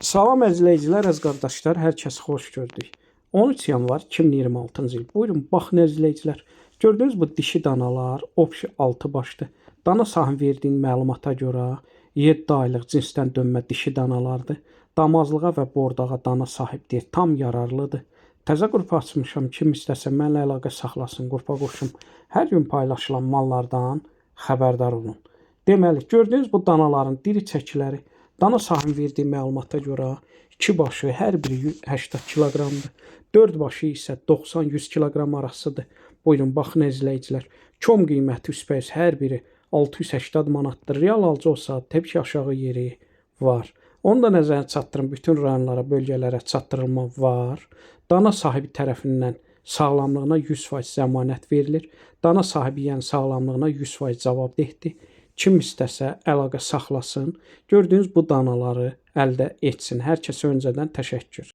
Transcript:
Salam əzizləyicilər, əziz qardaşlar, hər kəsi xoş gördük. 13 yanvar 2026-cı il. Buyurun, baxın əzizləyicilər. Gördüyünüz bu dişi danalar opşi 6 başlı. Dana sahibinin verdiyin məlumata görə 7 aylıq cinsdən dönmə dişi danalardır. Damazlığa və bordağa dana sahibdir, tam yararlıdır. Təzə qrup açmışam, kim istəsə mənlə əlaqə saxlasın, qrupa qoşum. Hər gün paylaşılan mallardan xəbərdar olun. Deməli, gördüyünüz bu danaların diri çəkiləri dana sahibinin verdiyi məlumata görə 2 başı hər biri 80 kiloqramdır. 4 başı isə 90-100 kiloqram arasıdır. Buyurun, baxın əzizləyicilər. Kom qiyməti üsbəyiz hər biri 680 manatdır. Real alıcı olsa təbii ki, aşağı yeri var. Onu da nəzərə çatdırın. Bütün rayonlara, bölgələrə çatdırılma var. Dana sahibi tərəfindən sağlamlığına 100% zəmanət verilir. Dana sahibi yəni sağlamlığına 100% cavabdehdir. Kim istəsə əlaqə saxlasın. Gördüyünüz bu danaları əldə etsin. Hər kəsə öncədən təşəkkür.